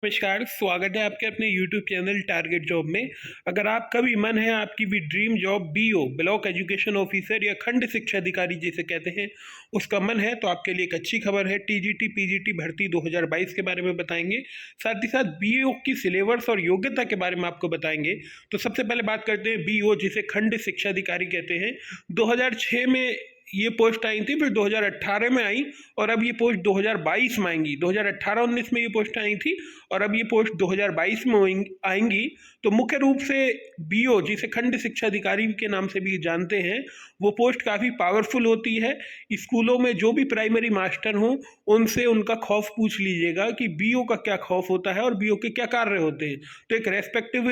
नमस्कार, स्वागत है आपके अपने YouTube चैनल टारगेट जॉब में। अगर आपका भी मन है आपकी भी dream job BO block education officer या खंड शिक्षा अधिकारी जिसे कहते हैं उसका मन है, तो आपके लिए एक अच्छी खबर है। टीजीटी पीजीटी भर्ती 2022 के बारे में बताएंगे, साथ ही साथ बीओ की सिलेबस और योग्यता के बारे में आपको बताएंगे। तो सबसे पहले बात करते हैं बीओ जिसे खंड शिक्षा अधिकारी कहते हैं। 2006 में ये पोस्ट आई थी, फिर 2018 में आई और अब ये पोस्ट 2022 में आएंगी। 2018-19 में ये पोस्ट आई थी और अब ये पोस्ट 2022 में आएंगी। तो मुख्य रूप से बीओ जिसे खंड शिक्षा अधिकारी के नाम से भी जानते हैं, वो पोस्ट काफ़ी पावरफुल होती है। स्कूलों में जो भी प्राइमरी मास्टर हों उनसे उनका खौफ पूछ लीजिएगा कि बीओ का क्या खौफ होता है और बीओ के क्या कार्य होते हैं। तो एक रेस्पेक्टिव,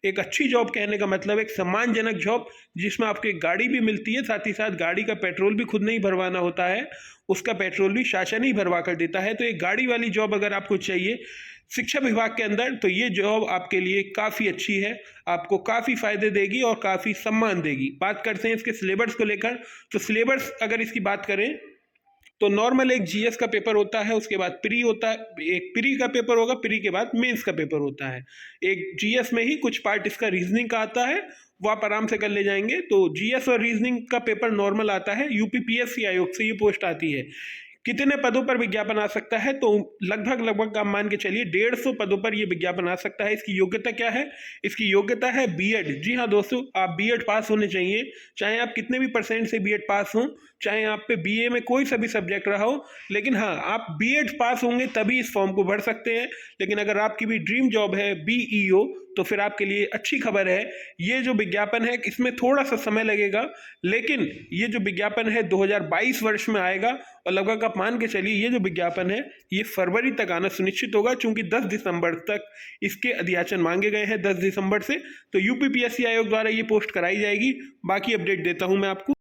एक अच्छी जॉब कहने का मतलब एक सम्मानजनक जॉब जिसमें आपको एक गाड़ी भी मिलती है, साथ ही साथ गाड़ी का पेट्रोल भी खुद नहीं भरवाना होता है, उसका पेट्रोल भी शासन ही भरवा कर देता है। तो एक गाड़ी वाली जॉब अगर आपको चाहिए शिक्षा विभाग के अंदर, तो ये जॉब आपके लिए काफ़ी अच्छी है, आपको काफ़ी फायदे देगी और काफ़ी सम्मान देगी। बात करते हैं इसके सिलेबस को लेकर। तो सिलेबस अगर इसकी बात करें तो नॉर्मल एक जीएस का पेपर होता है, उसके बाद प्री होता है, एक प्री का पेपर होगा, प्री के बाद मेंस का पेपर होता है। एक जीएस में ही कुछ पार्ट इसका रीजनिंग का आता है, वो आप आराम से कर ले जाएंगे। तो जीएस और रीजनिंग का पेपर नॉर्मल आता है। यूपीपीएससी आयोग से ये पोस्ट आती है। कितने पदों पर विज्ञापन आ सकता है? तो लगभग आप मान के चलिए 150 पदों पर यह विज्ञापन आ सकता है। इसकी योग्यता क्या है? इसकी योग्यता है बीएड। जी हाँ दोस्तों, आप बीएड पास होने चाहिए, चाहे आप कितने भी परसेंट से बीएड पास हों, चाहे आप पे बीए में कोई सा भी सब्जेक्ट रहा हो, लेकिन हाँ, आप बीएड पास होंगे तभी इस फॉर्म को भर सकते हैं। लेकिन अगर आपकी भी ड्रीम जॉब है बीईओ, तो फिर आपके लिए अच्छी खबर है। ये जो विज्ञापन है इसमें थोड़ा सा समय लगेगा, लेकिन ये जो विज्ञापन है 2022 वर्ष में आएगा और लगभग आप मान के चलिए ये जो विज्ञापन है ये फरवरी तक आना सुनिश्चित होगा, क्योंकि 10 दिसंबर तक इसके अध्याचन मांगे गए हैं। 10 दिसंबर से तो यूपीपीएससी आयोग द्वारा ये पोस्ट कराई जाएगी। बाकी अपडेट देता हूं मैं आपको।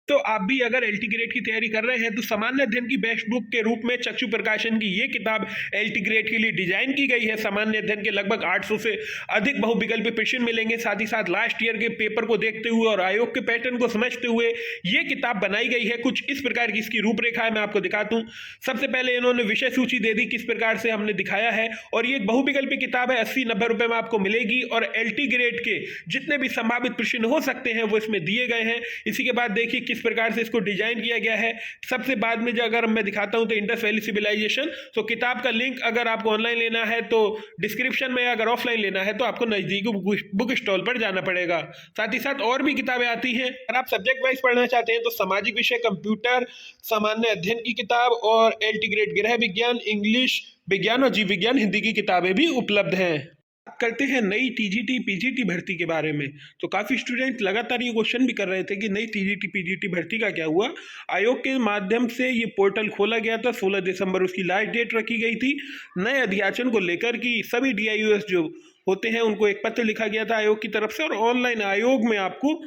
तो आप भी अगर एलटी ग्रेड की तैयारी कर रहे हैं तो सामान्य अध्ययन की बेस्ट बुक के रूप में चक्षु प्रकाशन की ये किताब एलटी ग्रेड के लिए डिजाइन की गई है। सामान्य अध्ययन के लगभग 800 से अधिक बहुविकल्पी प्रश्न मिलेंगे, साथ ही साथ लास्ट ईयर के पेपर को देखते हुए और आयोग के पैटर्न को समझते हुए ये किताब बनाई गई है। कुछ इस प्रकार की इसकी रूपरेखा है, मैं आपको दिखाता हूँ। सबसे पहले इन्होंने विषय सूची दे दी किस प्रकार से हमने दिखाया है, और ये एक बहुविकल्पी किताब है, 80-90 रुपए में आपको मिलेगी और एलटी ग्रेड के जितने भी संभावित प्रश्न हो सकते हैं वो इसमें दिए गए हैं। इसी के बाद देखिए किस प्रकार से इसको डिजाइन किया गया है। सबसे बाद में जो अगर मैं दिखाता हूं तो इंडस वैली सिविलाइजेशन, तो किताब का लिंक अगर आपको ऑनलाइन लेना है तो डिस्क्रिप्शन में, अगर ऑफलाइन लेना है तो आपको नजदीकी बुक स्टॉल पर जाना पड़ेगा। साथ ही साथ और भी किताबें आती हैं। अगर आप सब्जेक्ट वाइज पढ़ना चाहते हैं तो सामाजिक विषय, कंप्यूटर, सामान्य अध्ययन की किताब और एलटी ग्रेड गृह विज्ञान, इंग्लिश, विज्ञान और जीव विज्ञान हिंदी की किताबें भी उपलब्ध हैं। करते हैं नई टीजीटी पीजीटी भर्ती के बारे में। तो काफ़ी स्टूडेंट लगातार ये क्वेश्चन भी कर रहे थे कि नई टीजीटी पीजीटी भर्ती का क्या हुआ। आयोग के माध्यम से ये पोर्टल खोला गया था, 16 दिसंबर उसकी लास्ट डेट रखी गई थी। नए अध्याचन को लेकर कि सभी डीआईयूएस जो होते हैं उनको एक पत्र लिखा गया था आयोग की तरफ से, और ऑनलाइन आयोग में आपको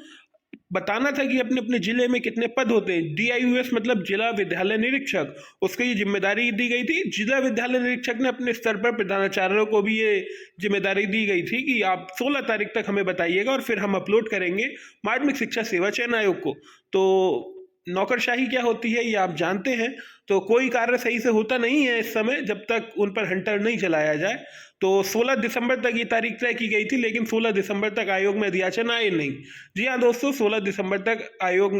बताना था कि अपने अपने जिले में कितने पद होते हैं। डीआईयूएस मतलब जिला विद्यालय निरीक्षक, उसको ये जिम्मेदारी दी गई थी। जिला विद्यालय निरीक्षक ने अपने स्तर पर प्रधानाचार्यों को भी ये जिम्मेदारी दी गई थी कि आप 16 तारीख तक हमें बताइएगा और फिर हम अपलोड करेंगे माध्यमिक शिक्षा सेवा चयन आयोग को। तो नौकरशाही क्या होती है ये आप जानते हैं। तो कोई कार्य सही से होता नहीं है इस समय जब तक उन पर हंटर नहीं चलाया जाए। तो 16 दिसंबर तक ये तारीख तय की गई थी, लेकिन 16 दिसंबर तक आयोग में अध्याचन आए नहीं। जी हाँ दोस्तों, 16 दिसंबर तक आयोग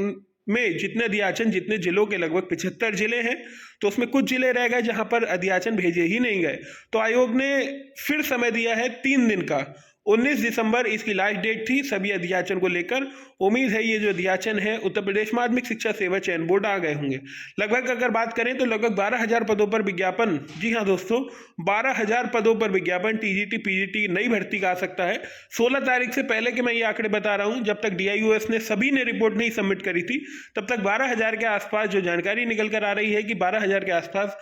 में जितने अध्याचन, जितने जिलों के लगभग 75 जिले हैं, तो उसमें कुछ जिले रह गए जहां पर अध्याचन भेजे ही नहीं गए। तो आयोग ने फिर समय दिया है 3 दिन का। 19 दिसंबर इसकी लास्ट डेट थी सभी अध्याचन को लेकर। उम्मीद है ये जो अध्याचन है उत्तर प्रदेश माध्यमिक शिक्षा सेवा चयन बोर्ड आ गए होंगे। लगभग अगर बात करें तो लगभग 12,000 पदों पर विज्ञापन, जी हाँ दोस्तों, 12,000 पदों पर विज्ञापन टीजीटी पीजीटी नई भर्ती का आ सकता है। 16 तारीख से पहले के मैं ये आंकड़े बता रहा हूँ, जब तक डीआईयूएस ने सभी ने रिपोर्ट नहीं सबमिट करी थी तब तक 12,000 के आसपास जो जानकारी निकल कर आ रही है कि 12,000 के आसपास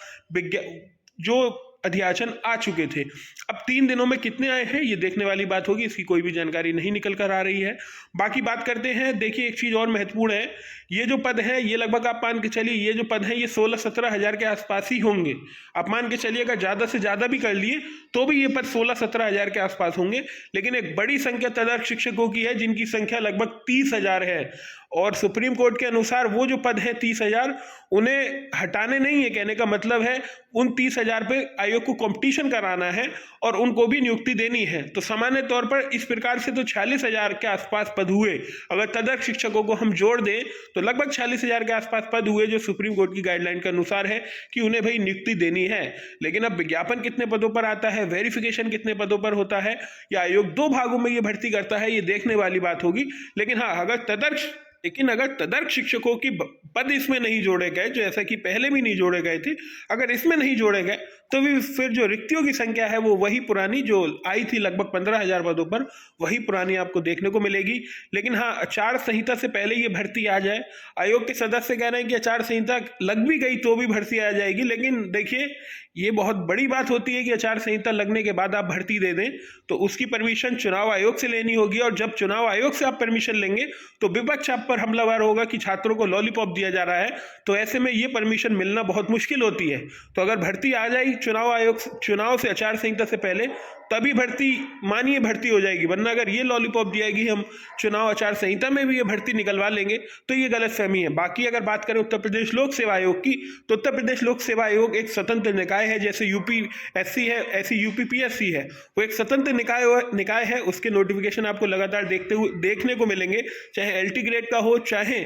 जो अध्याचन आ चुके थे। अब 3 दिनों में कितने आए हैं ये देखने वाली बात होगी, इसकी कोई भी जानकारी नहीं निकल कर आ रही है। बाकी बात करते हैं। देखिए एक चीज और महत्वपूर्ण है, ये जो पद है ये लगभग आप मान के चलिए ये जो पद है ये 16-17 हजार के आसपास ही होंगे। आप मान के चलिए अगर ज्यादा से ज्यादा भी कर लिए तो भी ये पद 16-17 हजार के आसपास होंगे। लेकिन एक बड़ी संख्या तदर्थ शिक्षकों की है जिनकी संख्या लगभग 30,000 है, और सुप्रीम कोर्ट के अनुसार वो जो पद है 30,000 उन्हें हटाने नहीं है। कहने का मतलब है उन 30,000 पे आयोग को कंपटीशन कराना है और उनको भी नियुक्ति देनी है। तो सामान्य तौर पर इस प्रकार से तो 46,000 के आसपास पद हुए। अगर तदर्थ शिक्षकों को हम जोड़ दें तो लगभग 46,000 के आसपास पद हुए, जो सुप्रीम कोर्ट की गाइडलाइन के अनुसार है कि उन्हें भाई नियुक्ति देनी है। लेकिन अब विज्ञापन कितने पदों पर आता है, वेरिफिकेशन कितने पदों पर होता है, या आयोग 2 भागों में ये भर्ती करता है, ये देखने वाली बात होगी। लेकिन हाँ, अगर तदर्थ शिक्षकों की पद इसमें नहीं जोड़े गए, जो ऐसा कि पहले भी नहीं जोड़े गए थे, अगर इसमें नहीं जोड़े गए तो भी फिर जो रिक्तियों की संख्या है वो वही पुरानी जो आई थी, लगभग 15,000 पदों पर, वही पुरानी आपको देखने को मिलेगी। लेकिन हाँ, आचार संहिता से पहले ये भर्ती आ जाए। आयोग के सदस्य कह रहे हैं कि आचार संहिता लग भी गई तो भी भर्ती आ जाएगी। लेकिन देखिए, ये बहुत बड़ी बात होती है कि आचार संहिता लगने के बाद आप भर्ती दे दें, तो उसकी परमिशन चुनाव आयोग से लेनी होगी। और जब चुनाव आयोग से आप परमिशन लेंगे तो विपक्ष आप पर हमलावर होगा कि छात्रों को लॉलीपॉप दिया जा रहा है। तो ऐसे में ये परमिशन मिलना बहुत मुश्किल होती है। तो अगर भर्ती आ जाए चुनाव से आचार संहिता से पहले, तभी भर्ती मानिए भर्ती हो जाएगी। वरना अगर ये लॉलीपॉप दिया कि हम चुनाव आचार संहिता में भी ये भर्ती निकलवा लेंगे, तो ये गलतफहमी है। बाकी अगर बात करें उत्तर प्रदेश लोक सेवा आयोग की, तो उत्तर प्रदेश लोक सेवा आयोग एक स्वतंत्र निकाय है। जैसे यूपीएससी है, ऐसी यूपीपीएससी है, वो एक स्वतंत्र निकाय है। उसके नोटिफिकेशन आपको लगातार देखने को मिलेंगे, चाहे एलटी ग्रेड का हो, चाहे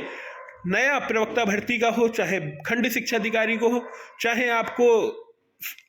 नया प्रवक्ता भर्ती का हो, चाहे खंड शिक्षा अधिकारी को हो, चाहे आपको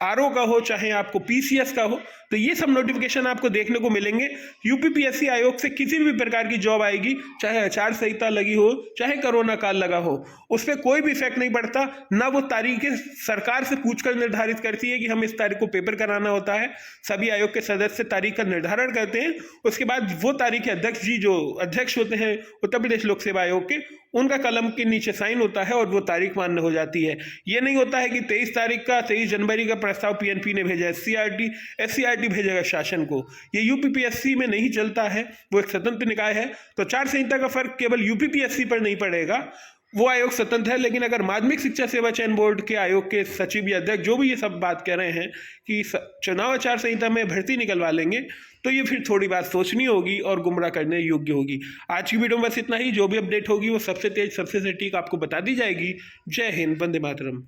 आरओ का हो, चाहे आपको पीसीएस का हो। तो ये सब नोटिफिकेशन आपको देखने को मिलेंगे। यूपीपीएससी आयोग से किसी भी प्रकार की जॉब आएगी, चाहे आचार संहिता लगी हो, चाहे कोरोना काल लगा हो, उस पर कोई भी इफेक्ट नहीं पड़ता। ना वो तारीखें सरकार से पूछकर निर्धारित करती है कि हम इस तारीख को पेपर कराना होता है। सभी आयोग के सदस्य तारीख का निर्धारण करते हैं। उसके बाद वो तारीख अध्यक्ष जी, जो अध्यक्ष होते हैं उत्तर प्रदेश लोक सेवा आयोग के, उनका कलम के नीचे साइन होता है और वो तारीख मान्य हो जाती है। ये नहीं होता है कि 23 जनवरी का प्रस्ताव पीएनपी ने भेजा, एससीईआरटी भेजेगा शासन को। ये यूपीपीएससी में नहीं चलता है, वो एक स्वतंत्र निकाय है। तो आचार संहिता का फर्क केवल यूपीपीएससी पर नहीं पड़ेगा, वो आयोग स्वतंत्र है। लेकिन अगर माध्यमिक शिक्षा सेवा चयन बोर्ड के आयोग के सचिव या अध्यक्ष जो भी ये सब बात कह रहे हैं कि चुनाव आचार संहिता में भर्ती निकलवा लेंगे, तो ये फिर थोड़ी बात सोचनी होगी और गुमराह करने योग्य होगी। आज की वीडियो में बस इतना ही। जो भी अपडेट होगी वो सबसे तेज, सबसे सटीक आपको बता दी जाएगी। जय हिंद, वंदे मातरम।